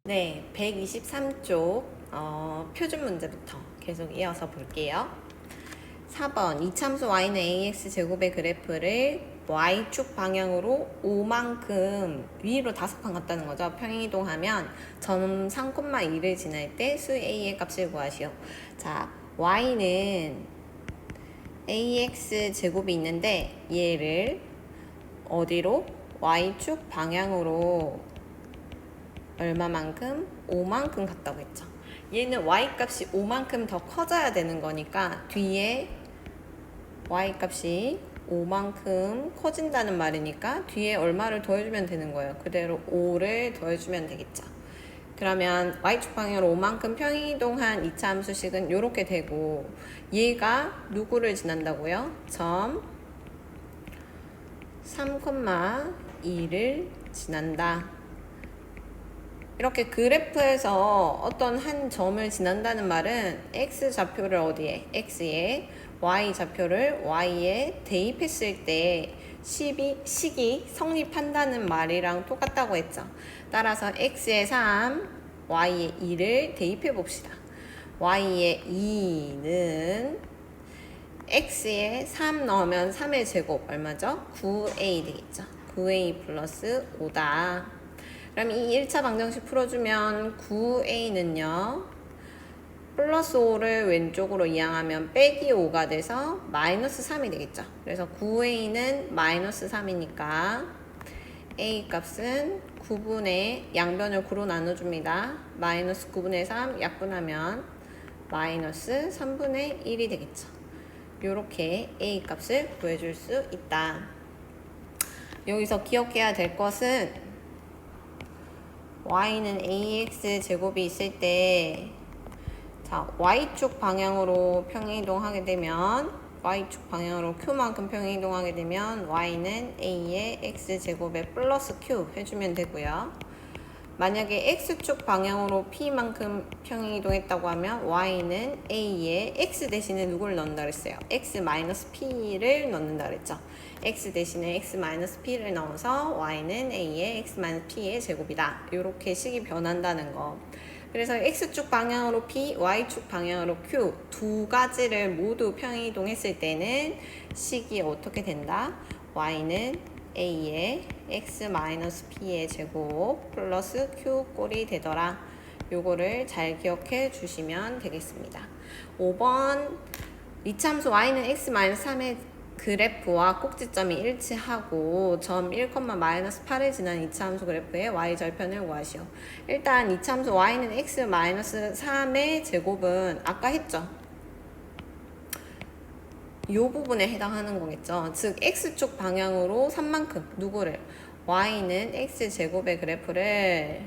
네, 123쪽 표준 문제부터 계속 이어서 볼게요. 4번 이참수 y는 ax 제곱의 그래프를 y축 방향으로 5만큼 위로 5칸 갔다는 거죠. 평행이동하면 점 3,2를 지날 때 수 a의 값을 구하시오. 자, y는 ax 제곱이 있는데 얘를 어디로? y축 방향으로 얼마만큼? 5만큼 갔다고 했죠. 얘는 y값이 5만큼 더 커져야 되는 거니까 뒤에 y값이 5만큼 커진다는 말이니까 뒤에 얼마를 더해주면 되는 거예요. 그대로 5를 더해주면 되겠죠. 그러면 y축 방향으로 5만큼 평행이동한 2차 함수식은 이렇게 되고 얘가 누구를 지난다고요? 점 3,2를 지난다. 이렇게 그래프에서 어떤 한 점을 지난다는 말은 x좌표를 어디에? x에 y좌표를 y에 대입했을 때 식이 성립한다는 말이랑 똑같다고 했죠. 따라서 x에 3, y에 2를 대입해 봅시다. y에 2는 x에 3 넣으면 3의 제곱 얼마죠? 9a 되겠죠. 9a 플러스 5다. 그럼 이 1차 방정식 풀어주면 9a는요 플러스 5를 왼쪽으로 이항하면 빼기 5가 돼서 마이너스 3이 되겠죠. 그래서 9a는 마이너스 3이니까 a 값은 9분의 양변을 9로 나눠줍니다. 마이너스 9분의 3 약분하면 마이너스 3분의 1이 되겠죠. 이렇게 a 값을 구해줄 수 있다. 여기서 기억해야 될 것은 y는 ax 제곱이 있을 때 자, y축 방향으로 평행이동하게 되면 y축 방향으로 q만큼 평행이동하게 되면 y는 a의 x 제곱에 플러스 q 해주면 되고요. 만약에 x축 방향으로 p만큼 평행이동했다고 하면 y는 a의 x 대신에 누구를 넣는다 그랬어요? x-p를 넣는다 그랬죠. x 대신에 x-p를 넣어서 y는 a의 x-p의 제곱이다. 이렇게 식이 변한다는 거. 그래서 x축 방향으로 p, y축 방향으로 q 두 가지를 모두 평행이동했을 때는 식이 어떻게 된다? y는 a의 x-p의 제곱 플러스 q 꼴이 되더라. 요거를 잘 기억해 주시면 되겠습니다. 5번 이참수 y는 x-3의 그래프와 꼭지점이 일치하고 점 1,-8을 지난 2차 함수 그래프의 y절편을 구하시오. 일단 2차 함수 y는 x-3의 제곱은 아까 했죠. 이 부분에 해당하는 거겠죠. 즉 x축 방향으로 3만큼 누구를? y는 x제곱의 그래프를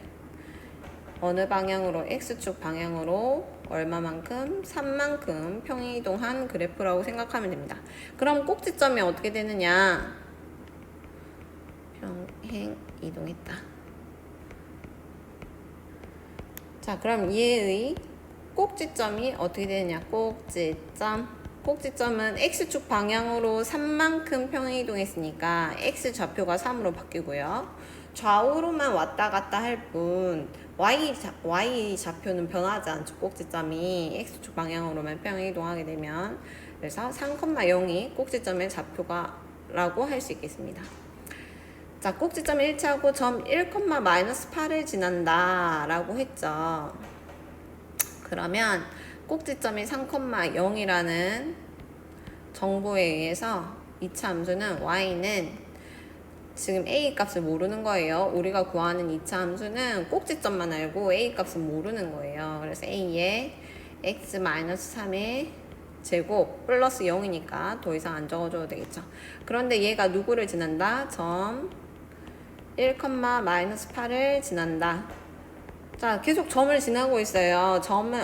어느 방향으로? x축 방향으로 얼마만큼? 3만큼 평행이동한 그래프라고 생각하면 됩니다. 그럼 꼭지점이 어떻게 되느냐? 평행이동했다. 자, 그럼 얘의 꼭지점이 어떻게 되느냐? 꼭지점은 x축 방향으로 3만큼 평행이동했으니까 x좌표가 3으로 바뀌고요. 좌우로만 왔다 갔다 할 뿐 y좌표는 변하지 않죠. 꼭지점이 x축 방향으로만 평행이동하게 되면 그래서 3,0이 꼭지점의 좌표가라고 할 수 있겠습니다. 자, 꼭지점 일치하고 점 1,-8을 지난다 라고 했죠. 그러면 꼭지점이 3,0이라는 정보에 의해서 2차 함수는 y는 지금 a 값을 모르는 거예요. 우리가 구하는 2차 함수는 꼭지점만 알고 a 값은 모르는 거예요. 그래서 a의 x-3의 제곱 플러스 0이니까 더 이상 안 적어줘도 되겠죠. 그런데 얘가 누구를 지난다? 점 1,-8을 지난다. 자, 계속 점을 지나고 있어요.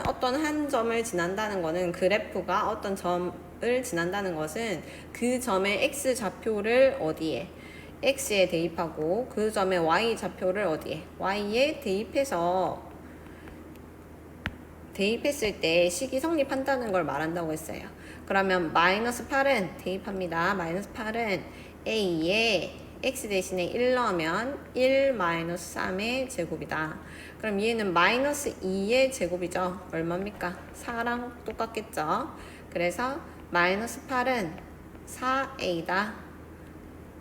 어떤 한 점을 지난다는 거는 그래프가 어떤 점을 지난다는 것은 그 점의 x좌표를 어디에? x에 대입하고 그 점의 y좌표를 어디에? y에 대입했을 때 식이 성립한다는 걸 말한다고 했어요. 그러면 마이너스 8은 대입합니다. 마이너스 8은 a의 x 대신에 1 넣으면 1 마이너스 3의 제곱이다. 그럼 얘는 마이너스 2의 제곱이죠. 얼마입니까? 4랑 똑같겠죠. 그래서 마이너스 8은 4a다.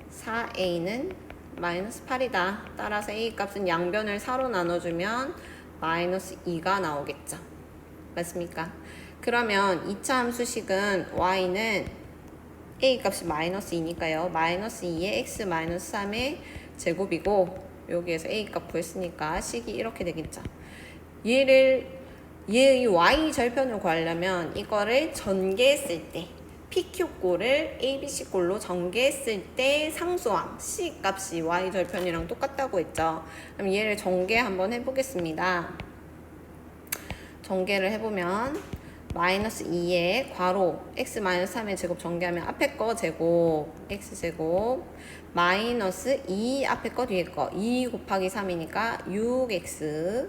4a는 마이너스 8이다. 따라서 a 값은 양변을 4로 나눠주면 마이너스 2가 나오겠죠. 맞습니까? 그러면 2차 함수식은 y는 a 값이 마이너스 2니까요. 마이너스 2의 x 마이너스 3의 제곱이고 여기에서 a 값 구했으니까 식이 이렇게 되겠죠. 얘의 y 절편을 구하려면 이거를 전개했을 때 PQ꼴을 ABC꼴로 전개했을 때 상수함 C 값이 y 절편이랑 똑같다고 했죠. 그럼 얘를 전개 한번 해보겠습니다. 전개를 해보면 마이너스 2에 괄호 x 마이너스 3의 제곱 전개하면 앞에 거 제곱 x제곱 마이너스 2 앞에 거 뒤에 거 2 곱하기 3이니까 6x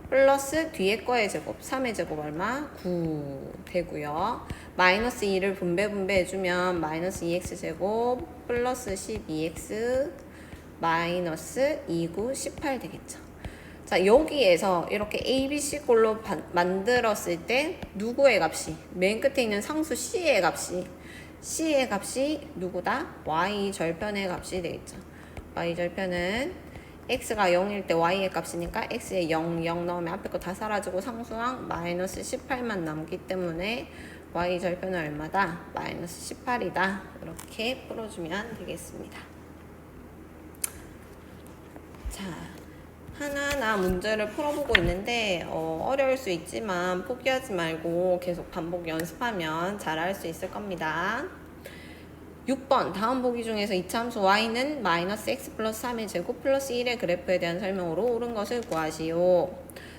플러스 뒤에 거의 제곱 3의 제곱 얼마? 9 되고요. 마이너스 2를 분배 해주면 마이너스 2x 제곱 플러스 12x 마이너스 29 18 되겠죠. 자, 여기에서 이렇게 ABC 꼴로 만들었을 때 누구의 값이 맨 끝에 있는 상수 C의 값이 누구다? Y 절편의 값이 되겠죠. Y 절편은 X가 0일 때 Y의 값이니까 X에 0, 0 넣으면 앞에 거 다 사라지고 상수항 마이너스 18만 남기 때문에 Y 절편은 얼마다? 마이너스 18이다. 이렇게 풀어주면 되겠습니다. 자, 하나하나 문제를 풀어보고 있는데 어려울 수 있지만 포기하지 말고 계속 반복 연습하면 잘할 수 있을 겁니다. 6번 다음 보기 중에서 이차함수 y는 마이너스 x 플러스 3의 제곱 플러스 1의 그래프에 대한 설명으로 옳은 것을 구하시오.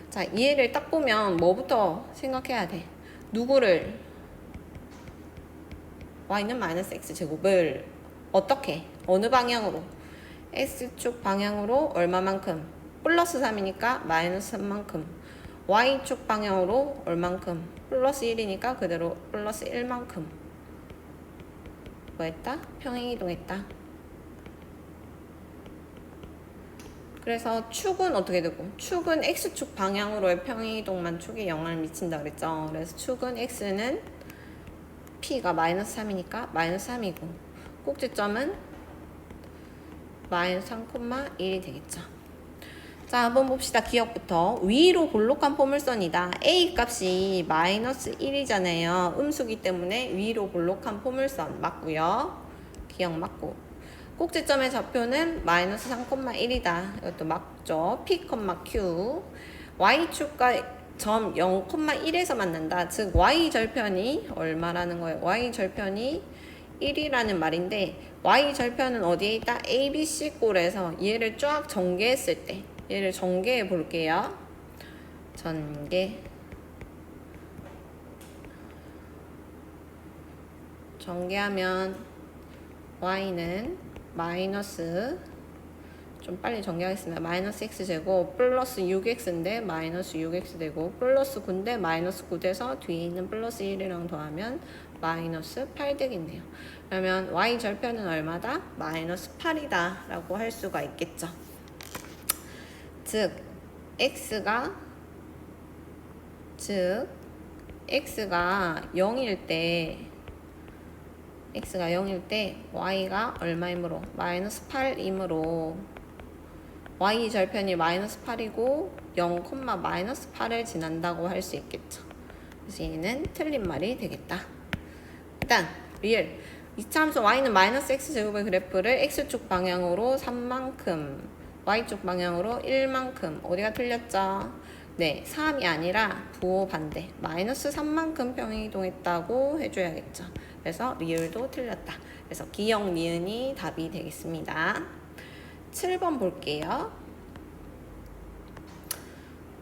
자, 이 예를 딱 보면 뭐부터 생각해야 돼? 누구를? y는 마이너스 x 제곱을 어떻게? 어느 방향으로? x축 방향으로 얼마만큼? 플러스 3이니까 마이너스 3만큼. y축 방향으로 얼만큼? 플러스 1이니까 그대로 플러스 1만큼. 뭐 했다? 평행이동했다. 그래서 축은 어떻게 되고? 축은 x축 방향으로의 평행이동만 축에 영향을 미친다 그랬죠. 그래서 축은 x는 p가 마이너스 3이니까 마이너스 3이고 꼭지점은 마이너스 3,1이 되겠죠. 자, 한번 봅시다. 기억부터. 위로 볼록한 포물선이다. A 값이 마이너스 1이잖아요. 음수기 때문에 위로 볼록한 포물선 맞고요. 기억 맞고. 꼭지점의 좌표는 마이너스 3,1이다. 이것도 맞죠. P, Q. Y축과 점 0,1에서 만난다. 즉 Y절편이 얼마라는 거예요? Y절편이 1이라는 말인데 Y절편은 어디에 있다? ABC 꼴에서 얘를 쫙 전개했을 때 얘를 전개해 볼게요. 전개하면 y는 마이너스 좀 빨리 전개하겠습니다. 마이너스 x제곱 플러스 6x인데 마이너스 6x 되고 플러스 9인데 마이너스 9 돼서 뒤에 있는 플러스 1이랑 더하면 마이너스 8 되겠네요. 그러면 y절편은 얼마다? 마이너스 8이다 라고 할 수가 있겠죠. 즉 x가 0일 때 y가 얼마이므로? 마이너스 8이므로 y절편이 마이너스 8이고 0, 마이너스 8을 지난다고 할 수 있겠죠. 그래서 얘는 틀린 말이 되겠다. 일단 리얼 이차함수 y는 마이너스 x제곱의 그래프를 x축 방향으로 3만큼 y축 방향으로 1만큼 어디가 틀렸죠? 네, 3이 아니라 부호 반대 마이너스 3만큼 평행이동했다고 해줘야겠죠. 그래서 리을도 틀렸다. 그래서 기역 니은이 답이 되겠습니다. 7번 볼게요.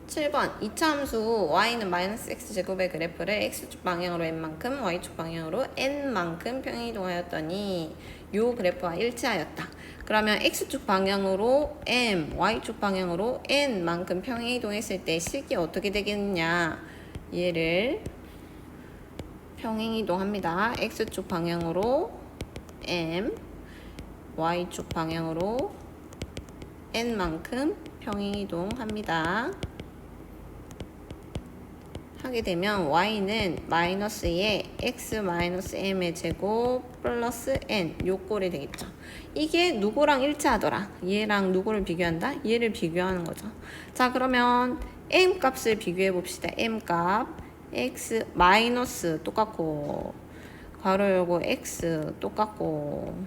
7번 이차함수 y는 마이너스 x제곱의 그래프를 x축 방향으로 n만큼 y축 방향으로 n만큼 평행이동하였더니 이 그래프와 일치하였다. 그러면 x축 방향으로 m, y축 방향으로 n만큼 평행이동했을 때 식이 어떻게 되겠냐? 얘를 평행이동합니다. x축 방향으로 m, y축 방향으로 n만큼 평행이동합니다. 하게 되면 y는 마이너스 2의 x 마이너스 m의 제곱 플러스 n 요 꼴이 되겠죠. 이게 누구랑 일치하더라? 얘랑 누구를 비교한다? 얘를 비교하는 거죠. 자, 그러면 m 값을 비교해 봅시다. m 값 x 마이너스 똑같고 괄호 열고 x 똑같고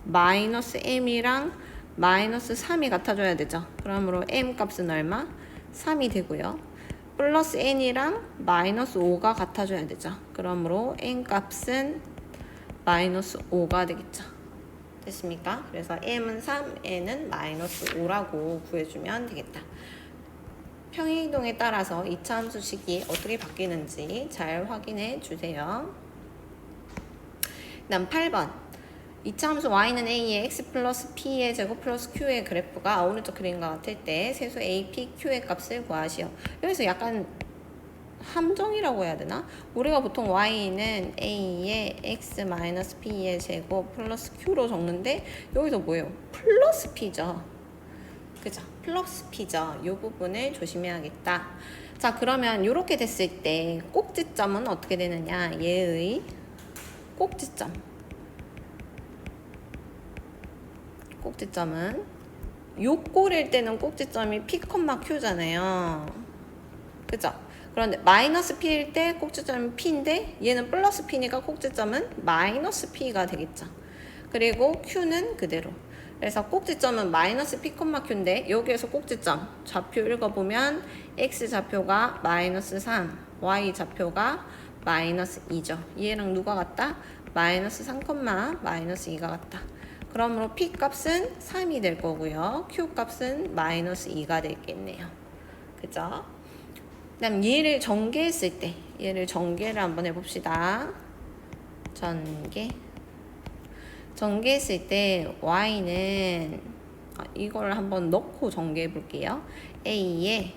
마이너스 m이랑 마이너스 3이 같아져야 되죠. 그러므로 m 값은 얼마? 3이 되고요. 플러스 n이랑 마이너스 5가 같아져야 되죠. 그러므로 n 값은 마이너스 5가 되겠죠. 됐습니까? 그래서 m은 3, n은 마이너스 5라고 구해주면 되겠다. 평행이동에 따라서 이차함수식이 어떻게 바뀌는지 잘 확인해 주세요. 다음 8번. 이차함수 y는 a의 x 플러스 p의 제곱 플러스 q의 그래프가 오른쪽 그림과 같을 때 세수 a, p, q의 값을 구하시오. 여기서 약간 함정이라고 해야 되나? 우리가 보통 y는 a의 x 마이너스 p의 제곱 플러스 q로 적는데 여기서 뭐예요? 플러스 p죠. 그죠? 플러스 p죠. 이 부분을 조심해야겠다. 자, 그러면 이렇게 됐을 때 꼭지점은 어떻게 되느냐? 얘의 꼭지점은 요 꼴일 때는 꼭지점이 p, q잖아요. 그죠? 그런데 마이너스 p일 때 꼭지점이 p인데 얘는 플러스 p니까 꼭지점은 마이너스 p가 되겠죠. 그리고 q는 그대로. 그래서 꼭지점은 마이너스 p, q인데 여기에서 꼭지점 좌표 읽어보면 x 좌표가 마이너스 3, y 좌표가 마이너스 2죠. 얘랑 누가 같다? 마이너스 3, 마이너스 2가 같다. 그러므로 p 값은 3이 될 거고요. q 값은 마이너스 2가 되겠네요. 그죠? 그 다음 얘를 전개했을 때 얘를 전개를 한번 해봅시다. 전개했을 때 y는 이걸 한번 넣고 전개해 볼게요. a의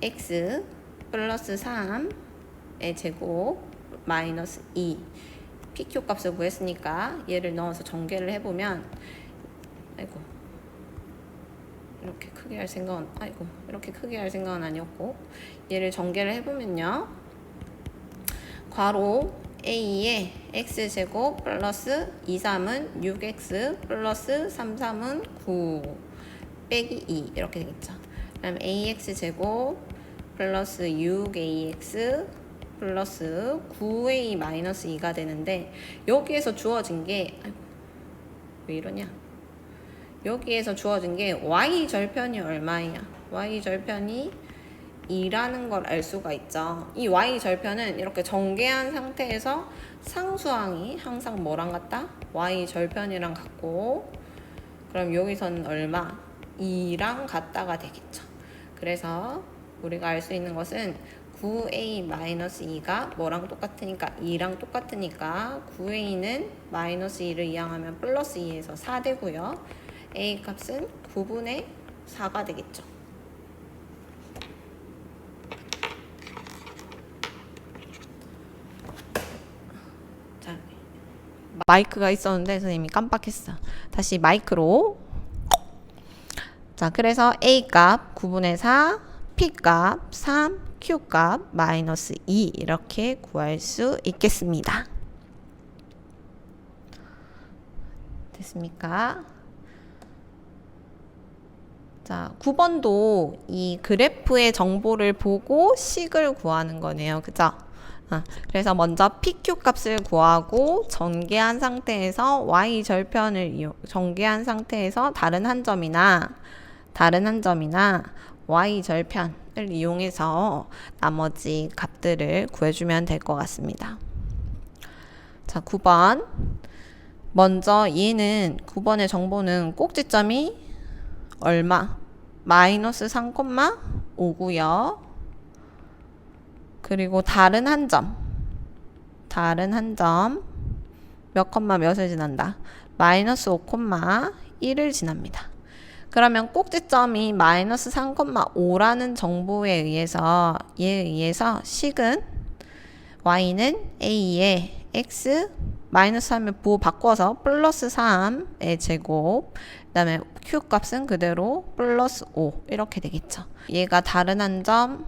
x 플러스 3의 제곱 마이너스 2 PQ 값을 구했으니까 얘를 넣어서 전개를 해보면 이렇게 크게 할 생각은 아니었고 얘를 전개를 해보면요. 괄호 a의 x제곱 플러스 2, 3은 6x 플러스 3, 3은 9 빼기 2 이렇게 되겠죠. 그 다음 ax제곱 플러스 6ax 플러스 9a 마이너스 2가 되는데 여기에서 주어진 게 왜 이러냐? 여기에서 주어진 게 y 절편이 얼마야? y 절편이 2라는 걸 알 수가 있죠. 이 y 절편은 이렇게 전개한 상태에서 상수항이 항상 뭐랑 같다? y 절편이랑 같고 그럼 여기서는 얼마? 2랑 같다가 되겠죠. 그래서 우리가 알 수 있는 것은 9a-2가 뭐랑 똑같으니까 2랑 똑같으니까 9a는 마이너스 2를 이항하면 플러스 2에서 4 되고요. a 값은 9분의 4가 되겠죠. 자, 마이크가 있었는데 선생님이 깜빡했어. 다시 마이크로. 자, 그래서 a 값 9분의 4, p 값 3, q 값 마이너스 2 이렇게 구할 수 있겠습니다. 됐습니까? 자, 9번도 이 그래프의 정보를 보고 식을 구하는 거네요. 그죠? 그래서 먼저 PQ 값을 구하고 전개한 상태에서 Y 절편을 전개한 상태에서 다른 한 점이나 Y 절편을 이용해서 나머지 값들을 구해주면 될 것 같습니다. 자, 9번. 먼저 얘는 9번의 정보는 꼭지점이 얼마? 마이너스 3,5고요. 그리고 다른 한 점 몇 콤마 몇을 지난다? 마이너스 5,1을 지납니다. 그러면 꼭지점이 마이너스 3,5라는 정보에 의해서 식은 y는 a의 x 마이너스 3을 부호 바꿔서 플러스 3의 제곱, 그 다음에 q 값은 그대로 플러스 5 이렇게 되겠죠. 얘가 다른 한 점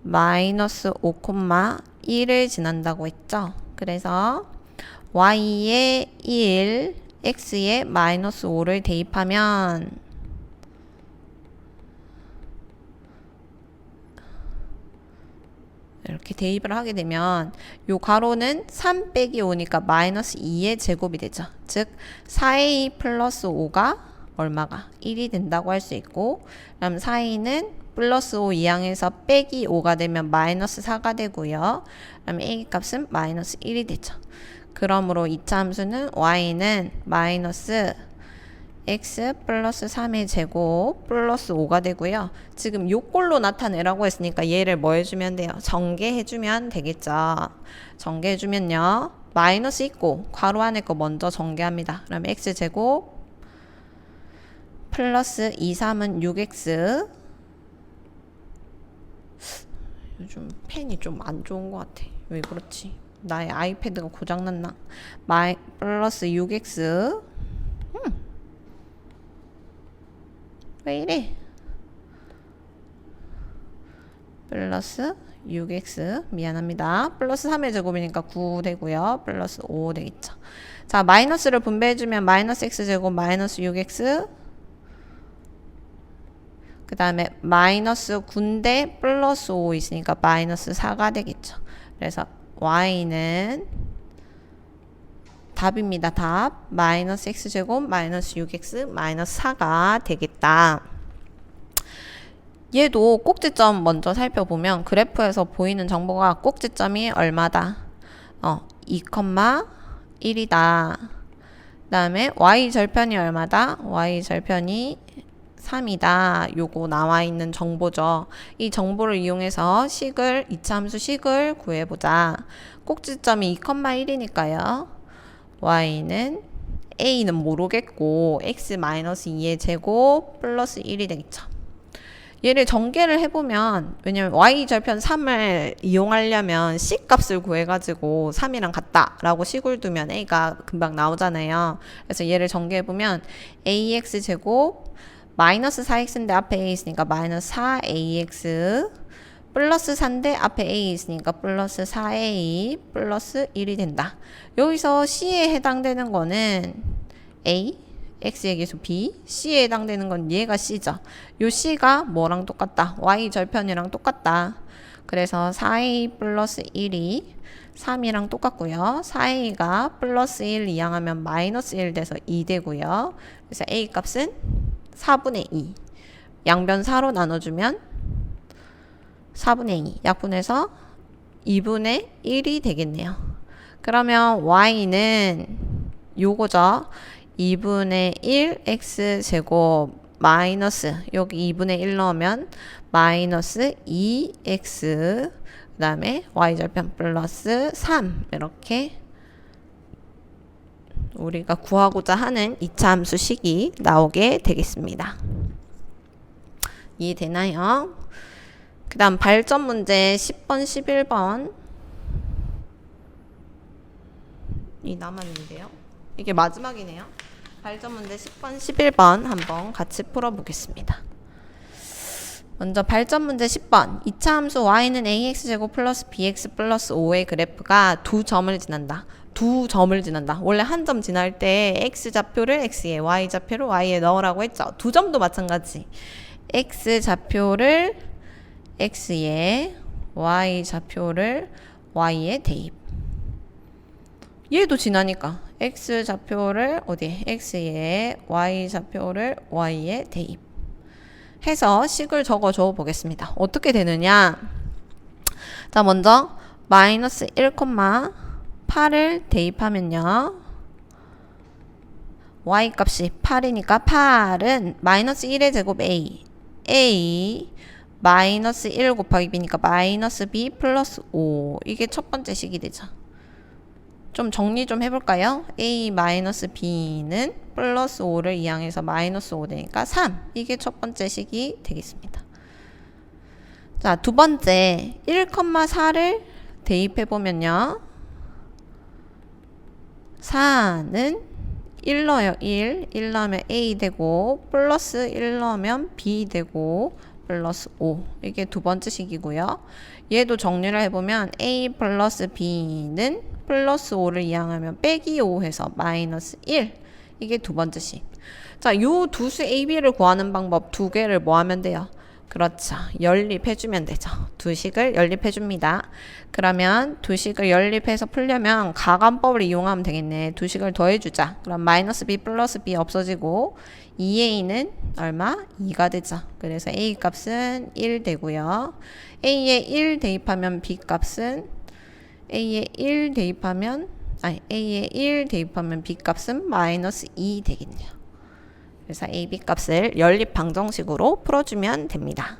마이너스 5,1을 지난다고 했죠. 그래서 y에 1, x에 마이너스 5를 대입하면 이렇게 대입을 하게 되면 요 가로는 3 빼기 5니까 마이너스 2의 제곱이 되죠. 즉 4a 플러스 5가 얼마가 1이 된다고 할 수 있고, 그럼 4a는 플러스 5 이항에서 빼기 5가 되면 마이너스 4가 되고요. 그럼 a 값은 마이너스 1이 되죠. 그러므로 2차 함수는 y는 마이너스 x 플러스 3의 제곱 플러스 5가 되고요. 지금 요꼴로 나타내라고 했으니까 얘를 뭐 해주면 돼요? 전개해주면 되겠죠. 전개해주면요. 마이너스 있고 괄호 안에 거 먼저 전개합니다. 그럼 x제곱 플러스 2, 3은 6x. 요즘 펜이 좀 안 좋은 것 같아. 왜 그렇지? 나의 아이패드가 고장났나? 플러스 6x. 왜 이래? 플러스 6x 미안합니다. 플러스 3의 제곱이니까 9 되고요. 플러스 5 되겠죠. 자, 마이너스를 분배해주면 마이너스 x제곱 마이너스 6x, 그 다음에 마이너스 9인데 플러스 5 있으니까 마이너스 4가 되겠죠. 그래서 y는 답입니다. 답. 마이너스 x제곱 마이너스 6x 마이너스 4가 되겠다. 얘도 꼭지점 먼저 살펴보면 그래프에서 보이는 정보가 꼭지점이 얼마다? 2,1이다. 그 다음에 y절편이 얼마다? y절편이 3이다. 요거 나와 있는 정보죠. 이 정보를 이용해서 식을, 이차함수 식을 구해보자. 꼭지점이 2,1이니까요. y는 a는 모르겠고 x-2의 제곱 플러스 1이 되겠죠. 얘를 전개를 해보면, 왜냐면 y절편 3을 이용하려면 c 값을 구해가지고 3이랑 같다 라고 식을 두면 a가 금방 나오잖아요. 그래서 얘를 전개해보면 ax 제곱 마이너스 4x인데 앞에 a 있으니까 마이너스 4ax 플러스 4인데 앞에 a 있으니까 플러스 4a 플러스 1이 된다. 여기서 c에 해당되는 거는 a, x의 계수 b, c에 해당되는 건 얘가 c죠. 요 c가 뭐랑 똑같다? y 절편이랑 똑같다. 그래서 4a 플러스 1이 3이랑 똑같고요. 4a가 플러스 1 이항하면 마이너스 1 돼서 2 되고요. 그래서 a 값은 4분의 2. 양변 4로 나눠주면 4분의 2 약분해서 2분의 1이 되겠네요. 그러면 y는 요거죠. 2분의 1 x제곱 마이너스 여기 2분의 1 넣으면 마이너스 2x 그 다음에 y절편 플러스 3 이렇게 우리가 구하고자 하는 2차 함수 식이 나오게 되겠습니다. 이해되나요? 그 다음 발전 문제 10번, 11번 이 남았는데요. 이게 마지막이네요. 발전 문제 10번, 11번 한번 같이 풀어보겠습니다. 먼저 발전 문제 10번 2차 함수 y는 ax제곱 플러스 bx 플러스 5의 그래프가 두 점을 지난다. 두 점을 지난다. 원래 한 점 지날 때 x좌표를 x에 y좌표를 y에 넣으라고 했죠. 두 점도 마찬가지. x좌표를 x에 y좌표를 y에 대입. 얘도 지나니까 x좌표를 어디에 x에 y좌표를 y에 대입 해서 식을 적어줘 보겠습니다. 어떻게 되느냐? 자, 먼저 마이너스 1,8을 대입하면요. y 값이 8이니까 8은 마이너스 1의 제곱 a 마이너스 1 곱하기 b니까 마이너스 b 플러스 5 이게 첫 번째 식이 되죠. 좀 정리 좀 해볼까요? a 마이너스 b는 플러스 5를 이항해서 마이너스 5 되니까 3 이게 첫 번째 식이 되겠습니다. 자, 두 번째 1,4를 대입해보면요. 4는 1 넣어요. 1 넣으면 A 되고 플러스 1 넣으면 B 되고 플러스 5. 이게 두 번째 식이고요. 얘도 정리를 해보면 A 플러스 B는 플러스 5를 이항하면 빼기 5 해서 마이너스 1. 이게 두 번째 식. 자, 요 두 수 A, B를 구하는 방법 두 개를 뭐 하면 돼요? 그렇죠. 연립해주면 되죠. 두 식을 연립해줍니다. 그러면 두 식을 연립해서 풀려면 가감법을 이용하면 되겠네. 두 식을 더해주자. 그럼 마이너스 B 플러스 B 없어지고 2A는 얼마? 2가 되죠. 그래서 A 값은 1 되고요. A에 1 대입하면 B 값은 A에 1 대입하면 B 값은 마이너스 2 되겠네요. 그래서 A, B 값을 연립 방정식으로 풀어주면 됩니다.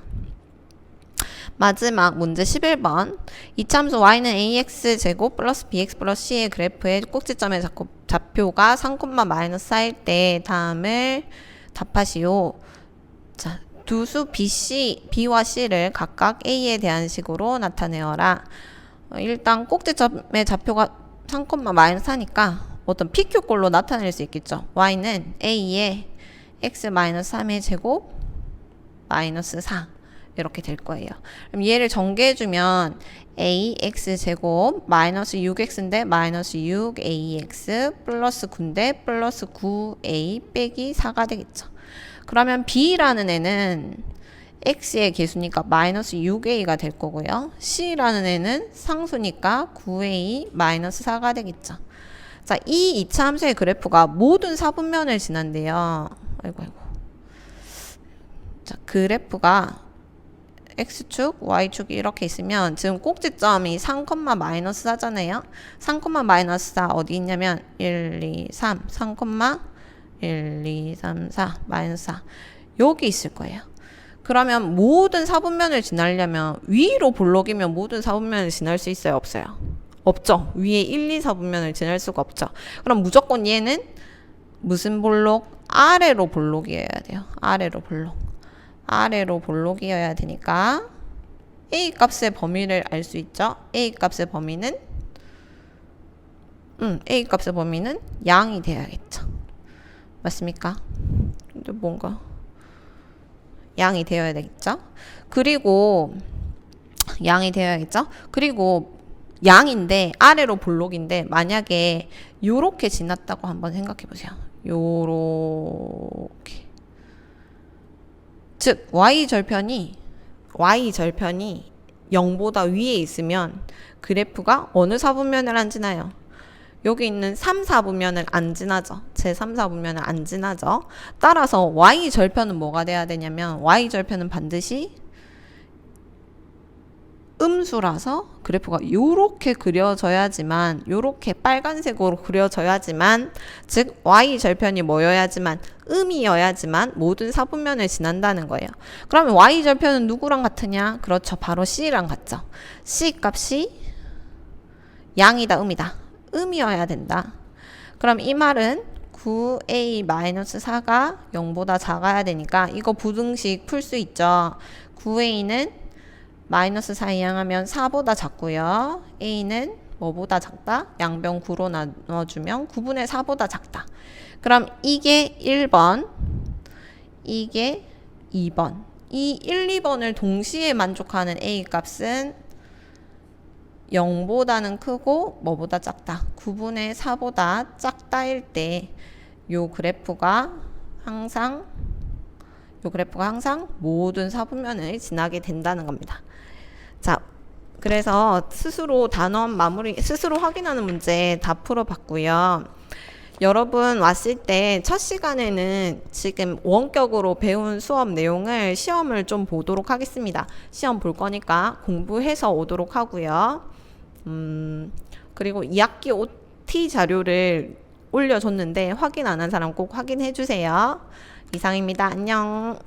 마지막 문제 11번. 이참수 y는 ax제곱 플러스 bx 플러스 c의 그래프의 꼭지점의 좌표가 3,-4일 때 다음을 답하시오. 자, 두 수 b와 c를 각각 a에 대한 식으로 나타내어라. 일단 꼭지점의 좌표가 3,-4니까 어떤 PQ꼴로 나타낼 수 있겠죠. y는 a에 x-3의 제곱 마이너스 4 이렇게 될 거예요. 그럼 얘를 전개해주면 ax-제곱 마이너스 6x인데 마이너스 6ax 플러스 9인데 플러스 9a 빼기 4가 되겠죠. 그러면 b라는 애는 x의 개수니까 마이너스 6a가 될 거고요. c라는 애는 상수니까 9a 마이너스 4가 되겠죠. 자, 이 2차 함수의 그래프가 모든 사분면을 지난대요. 아이고. 자, 그래프가 x축, y축이 이렇게 있으면 지금 꼭지점이 3,-4잖아요. 3,-4 어디 있냐면 1, 2, 3, 3, 1, 2, 3, 4, 마이너스 4 여기 있을 거예요. 그러면 모든 사분면을 지나려면 위로 볼록이면 모든 사분면을 지날 수 있어요? 없어요? 없죠. 위에 1, 2, 4분면을 지날 수가 없죠. 그럼 무조건 얘는 무슨 볼록? 아래로 볼록이어야 돼요. 아래로 볼록. 아래로 볼록이어야 되니까 A 값의 범위를 알 수 있죠. A 값의 범위는 양이 돼야겠죠. 맞습니까? 근데 뭔가 양이 되어야 되겠죠. 그리고 양이 되어야겠죠. 그리고 양인데 아래로 볼록인데 만약에 요렇게 지났다고 한번 생각해 보세요. 요렇게. 즉 y절편이 0보다 위에 있으면 그래프가 어느 사분면을 안 지나요? 여기 있는 3, 4분면을 안 지나죠. 제 3, 4분면을 안 지나죠. 따라서 y절편은 뭐가 돼야 되냐면 y절편은 반드시 음수라서 그래프가 요렇게 그려져야지만 요렇게 빨간색으로 그려져야지만 즉 y절편이 뭐여야지만 음이어야지만 모든 사분면을 지난다는 거예요. 그러면 y절편은 누구랑 같으냐? 그렇죠. 바로 c랑 같죠. c 값이 양이다 음이다. 음이어야 된다. 그럼 이 말은 9a-4가 0보다 작아야 되니까 이거 부등식 풀 수 있죠. 9a는 마이너스 4 이항하면 4보다 작고요. a는 뭐보다 작다? 양변 9로 나눠주면 9분의 4보다 작다. 그럼 이게 1번, 이게 2번. 이 1, 2번을 동시에 만족하는 a 값은 0보다는 크고 뭐보다 작다? 9분의 4보다 작다일 때 요 그래프가 항상 모든 사분면을 지나게 된다는 겁니다. 자, 그래서 스스로 단원 마무리, 스스로 확인하는 문제 다 풀어봤고요. 여러분 왔을 때 첫 시간에는 지금 원격으로 배운 수업 내용을 시험을 좀 보도록 하겠습니다. 시험 볼 거니까 공부해서 오도록 하고요. 그리고 2학기 OT 자료를 올려줬는데 확인 안 한 사람 꼭 확인해 주세요. 이상입니다. 안녕.